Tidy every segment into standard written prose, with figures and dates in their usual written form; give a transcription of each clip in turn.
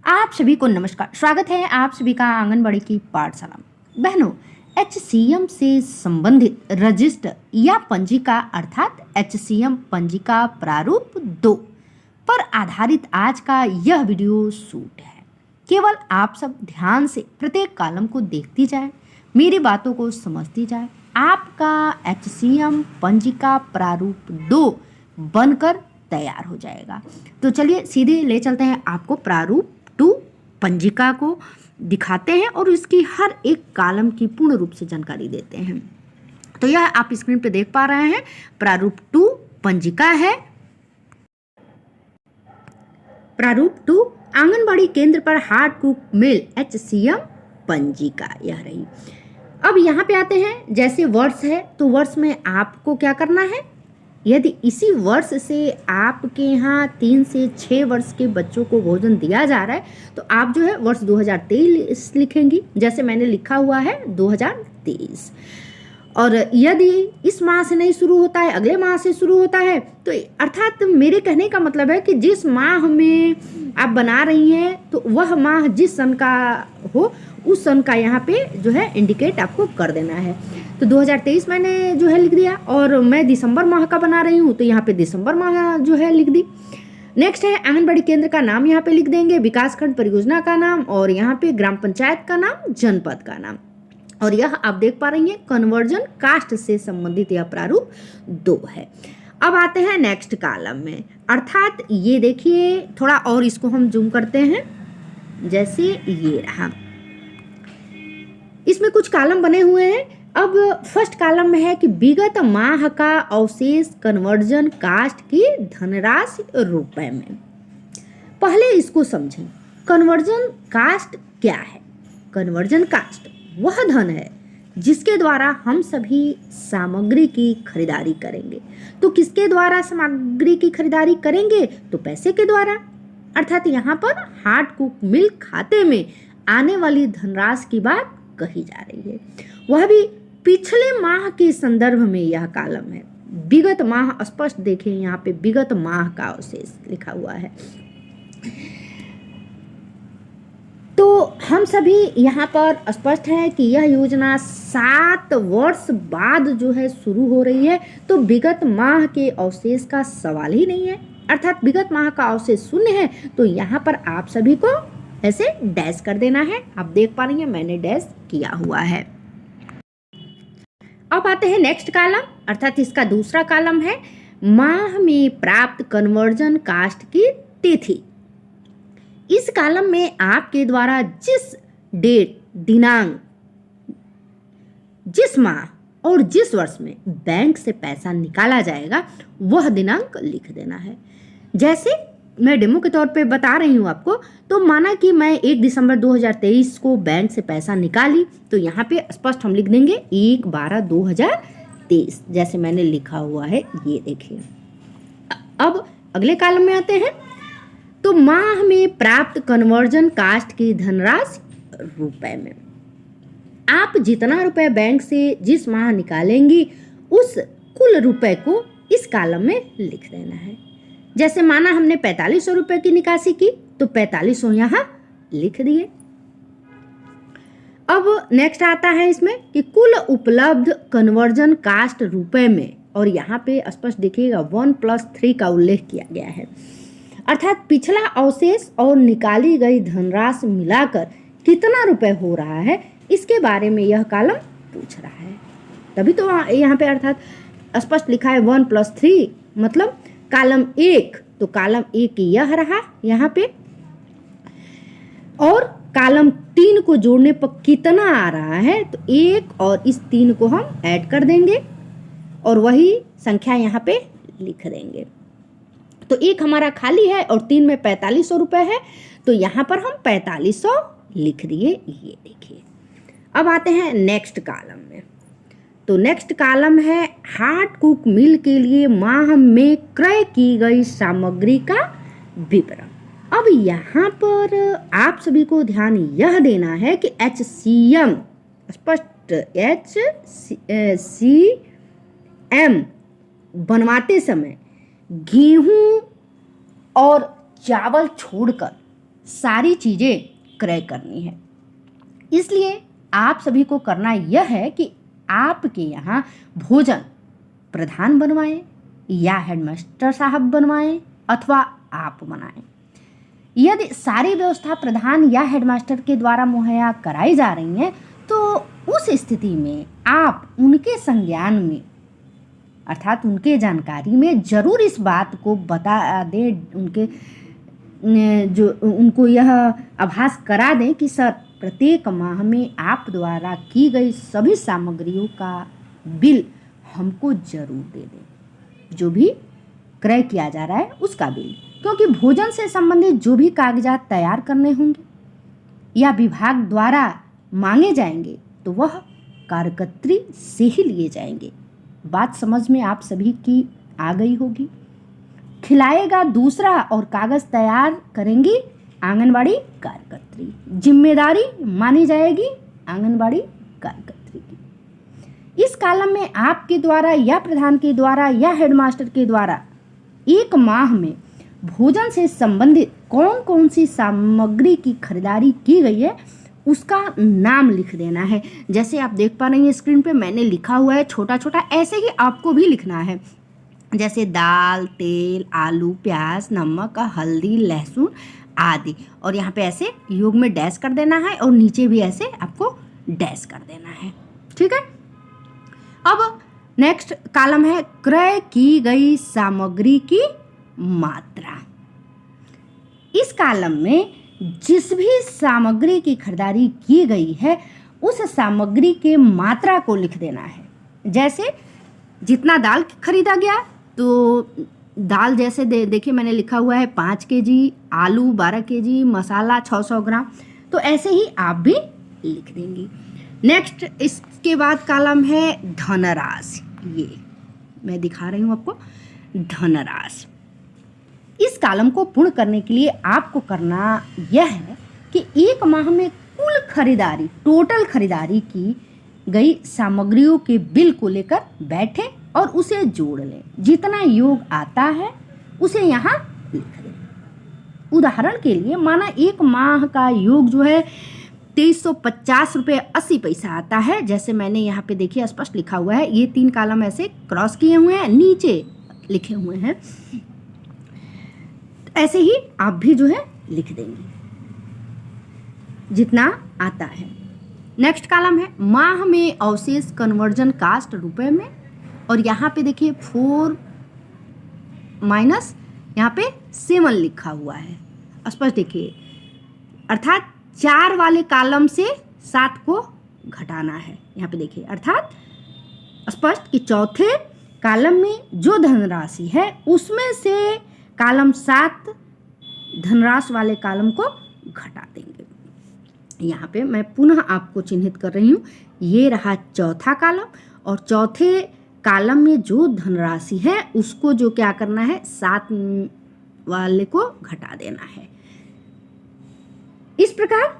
आप सभी को नमस्कार। स्वागत है आप सभी का आंगनबाड़ी की पाठशाला में। बहनों, एचसीएम से संबंधित रजिस्टर या पंजिका अर्थात एचसीएम पंजिका प्रारूप 2 पर आधारित आज का यह वीडियो शूट है। केवल आप सब ध्यान से प्रत्येक कॉलम को देखती जाए, मेरी बातों को समझती जाए। आपका एचसीएम पंजिका प्रारूप 2 बनकर तैयार हो जाएगा। तो चलिए सीधे ले चलते हैं आपको प्रारूप 2 पंजिका को दिखाते हैं और इसकी हर एक कॉलम की पूर्ण रूप से जानकारी देते हैं। तो यह आप स्क्रीन पे देख पा रहे हैं, प्रारूप 2 पंजिका है। प्रारूप 2 आंगनबाड़ी केंद्र पर हार्ड कुक मिल एचसीएम पंजिका यह रही। अब यहाँ पे आते हैं, जैसे वर्ष है तो वर्ष में आपको क्या करना है। यदि इसी वर्ष से आपके यहाँ 3 से 6 वर्ष के बच्चों को भोजन दिया जा रहा है तो आप जो है वर्ष 2023 लिखेंगी, जैसे मैंने लिखा हुआ है 2023। और यदि इस माह से नहीं शुरू होता है, अगले माह से शुरू होता है, तो अर्थात मेरे कहने का मतलब है कि जिस माह में आप बना रही हैं तो वह माह जिस सन का हो उस सन का यहाँ पे जो है इंडिकेट आपको कर देना है। तो 2023 मैंने जो है लिख दिया, और मैं दिसंबर माह का बना रही हूँ तो यहाँ पे दिसंबर माह जो है लिख दी। नेक्स्ट है आंगनबाड़ी केंद्र का नाम यहाँ पे लिख देंगे, विकासखंड परियोजना का नाम, और यहाँ पे ग्राम पंचायत का नाम, जनपद का नाम। और यह आप देख पा रही हैं कन्वर्जन कास्ट से संबंधित यह प्रारूप 2 है। अब आते हैं नेक्स्ट कॉलम में, अर्थात ये देखिए थोड़ा और इसको हम जूम करते हैं, जैसे ये रहा। इसमें कुछ कॉलम बने हुए हैं। अब फर्स्ट कॉलम में है कि विगत माह का अवशेष कन्वर्जन कास्ट की धनराशि रुपए में। पहले इसको समझें, कन्वर्जन कास्ट क्या है। कन्वर्जन कास्ट वह धन है जिसके द्वारा हम सभी सामग्री की खरीदारी करेंगे। तो किसके द्वारा सामग्री की खरीदारी करेंगे, तो पैसे के द्वारा। अर्थात यहाँ पर हार्ड कुक मिल खाते में आने वाली धनराशि की बात कही जा रही है, वह भी पिछले माह के संदर्भ में। यह कॉलम है विगत माह, स्पष्ट देखें यहाँ पे विगत माह का अवशेष लिखा हुआ है। तो हम सभी यहाँ पर स्पष्ट है कि यह योजना 7 वर्ष बाद जो है शुरू हो रही है, तो विगत माह के अवशेष का सवाल ही नहीं है। अर्थात विगत माह का अवशेष 0 है, तो यहाँ पर आप सभी को ऐसे डैश कर देना है। आप देख पा रही हैं मैंने डैश किया हुआ है। अब आते हैं नेक्स्ट कॉलम, अर्थात इसका दूसरा कॉलम है माह में प्राप्त कन्वर्जन कास्ट की तिथि। इस कॉलम में आपके द्वारा जिस डेट, दिनांक, जिस माह और जिस वर्ष में बैंक से पैसा निकाला जाएगा वह दिनांक लिख देना है। जैसे मैं डेमो के तौर पे बता रही हूँ आपको, तो माना कि मैं 1 दिसंबर 2023 को बैंक से पैसा निकाली, तो यहाँ पे स्पष्ट हम लिख देंगे 1/12/2023, जैसे मैंने लिखा हुआ है, ये देखिए। अब अगले कॉलम में आते हैं, तो माह में प्राप्त कन्वर्जन कास्ट की धनराशि रुपए में। आप जितना रुपए बैंक से जिस माह निकालेंगी उस कुल रुपए को इस कॉलम में लिख देना है। जैसे माना हमने 4500 रुपए की निकासी की, तो 4500 यहाँ लिख दिए। अब नेक्स्ट आता है इसमें कि कुल उपलब्ध कन्वर्जन कास्ट रुपए में, और यहाँ पे स्पष्ट देखिएगा 1+3 का उल्लेख किया गया है। अर्थात पिछला अवशेष और निकाली गई धनराशि मिलाकर कितना रुपए हो रहा है, इसके बारे में यह कॉलम पूछ रहा है। तभी तो यहाँ पे अर्थात स्पष्ट लिखा है 1+3, मतलब कॉलम 1, तो कॉलम 1 यह रहा यहाँ पे, और कॉलम 3 को जोड़ने पर कितना आ रहा है, तो 1 और इस 3 को हम ऐड कर देंगे और वही संख्या यहाँ पे लिख देंगे। तो 1 हमारा खाली है और 3 में 4500 रुपये है, तो यहाँ पर हम 4500 लिख दिए, ये देखिए। अब आते हैं नेक्स्ट कॉलम में, तो नेक्स्ट कॉलम है हार्ड कुक मिल के लिए माह में क्रय की गई सामग्री का विवरण। अब यहाँ पर आप सभी को ध्यान यह देना है कि एचसीएम, स्पष्ट HCM बनवाते समय गेहूं और चावल छोड़कर सारी चीज़ें क्रय करनी है। इसलिए आप सभी को करना यह है कि आपके यहाँ भोजन प्रधान बनवाएं या हेडमास्टर साहब बनवाएं अथवा आप बनाएं। यदि सारी व्यवस्था प्रधान या हेडमास्टर के द्वारा मुहैया कराई जा रही है तो उस स्थिति में आप उनके संज्ञान में अर्थात उनके जानकारी में जरूर इस बात को बता दें, उनको यह आभास करा दें कि सर प्रत्येक माह में आप द्वारा की गई सभी सामग्रियों का बिल हमको जरूर दे दें, जो भी क्रय किया जा रहा है उसका बिल, क्योंकि भोजन से संबंधित जो भी कागजात तैयार करने होंगे या विभाग द्वारा मांगे जाएंगे तो वह कार्यकर्त्री से ही लिए जाएंगे। बात समझ में आप सभी की आ गई होगी। खिलाएगा दूसरा और कागज तैयार करेंगी आंगनबाड़ी कार्यकर्त्री, जिम्मेदारी मानी जाएगी आंगनबाड़ी कार्यकर्त्री की। इस कॉलम में आपके द्वारा या प्रधान के द्वारा या हेडमास्टर के द्वारा एक माह में भोजन से संबंधित कौन कौन सी सामग्री की खरीदारी की गई है उसका नाम लिख देना है। जैसे आप देख पा रही हैं स्क्रीन पे मैंने लिखा हुआ है छोटा छोटा, ऐसे ही आपको भी लिखना है। जैसे दाल, तेल, आलू, प्याज, नमक, हल्दी, लहसुन आदि, और यहाँ पे ऐसे योग में डैश कर देना है और नीचे भी ऐसे आपको डैश कर देना है। ठीक है। अब नेक्स्ट कॉलम है क्रय की गई सामग्री की मात्रा। इस कॉलम में जिस भी सामग्री की खरीदारी की गई है उस सामग्री के मात्रा को लिख देना है। जैसे जितना दाल खरीदा गया तो दाल जैसे देखिए मैंने लिखा हुआ है 5 केजी, आलू 12 केजी, मसाला 600 ग्राम, तो ऐसे ही आप भी लिख देंगी। नेक्स्ट इसके बाद कॉलम है धनराशि। ये मैं दिखा रही हूँ आपको धनराशि। इस कॉलम को पूर्ण करने के लिए आपको करना यह है कि एक माह में कुल खरीदारी, टोटल खरीदारी की गई सामग्रियों के बिल को लेकर बैठे और उसे जोड़ लें। जितना योग आता है उसे यहाँ लिख दें। उदाहरण के लिए माना एक माह का योग जो है 2350 रुपये 80 पैसा आता है। जैसे मैंने यहाँ पे देखिए स्पष्ट लिखा हुआ है, ये 3 कॉलम ऐसे क्रॉस किए हुए हैं, नीचे लिखे हुए हैं। ऐसे ही आप भी जो है लिख देंगे जितना आता है। नेक्स्ट कॉलम है माह में अवशेष कन्वर्जन कास्ट रुपए में, और यहाँ पे देखिए 4 माइनस यहाँ पे 7 लिखा हुआ है। स्पष्ट देखिए, अर्थात 4 वाले कॉलम से 7 को घटाना है। यहाँ पे देखिए अर्थात स्पष्ट कि चौथे कॉलम में जो धनराशि है उसमें से कॉलम 7 धनराशि वाले कॉलम को घटा देंगे। यहाँ पे मैं पुनः आपको चिन्हित कर रही हूँ, ये रहा चौथा कॉलम, और चौथे कॉलम में जो धनराशि है उसको जो क्या करना है 7 वाले को घटा देना है। इस प्रकार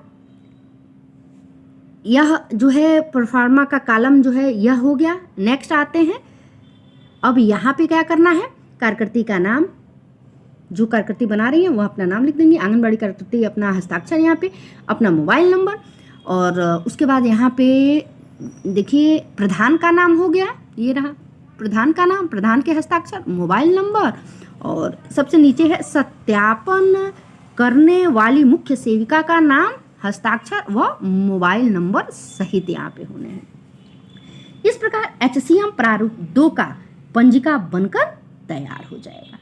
यह जो है प्रोफार्मा का कॉलम जो है यह हो गया। नेक्स्ट आते हैं, अब यहाँ पे क्या करना है, कार्यकर्ती का नाम, जो कार्यकर्ती बना रही है वह अपना नाम लिख देंगी, आंगनबाड़ी कार्यकर्ती अपना हस्ताक्षर, यहाँ पे अपना मोबाइल नंबर, और उसके बाद यहाँ पे देखिए प्रधान का नाम हो गया, ये रहा प्रधान का नाम, प्रधान के हस्ताक्षर, मोबाइल नंबर, और सबसे नीचे है सत्यापन करने वाली मुख्य सेविका का नाम, हस्ताक्षर व मोबाइल नंबर सहित यहाँ पे होने हैं। इस प्रकार HCM प्रारूप 2 का पंजिका बनकर तैयार हो जाएगा।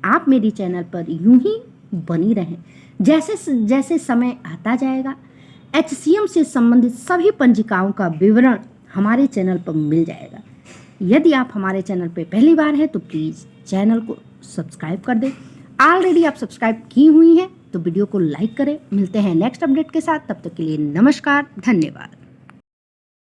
आप मेरी चैनल पर यूं ही बनी रहें, जैसे जैसे समय आता जाएगा HCM से संबंधित सभी पंजिकाओं का विवरण हमारे चैनल पर मिल जाएगा। यदि आप हमारे चैनल पर पहली बार हैं तो प्लीज़ चैनल को सब्सक्राइब कर दें। ऑलरेडी आप सब्सक्राइब की हुई हैं तो वीडियो को लाइक करें। मिलते हैं नेक्स्ट अपडेट के साथ, तब तक के लिए नमस्कार, धन्यवाद।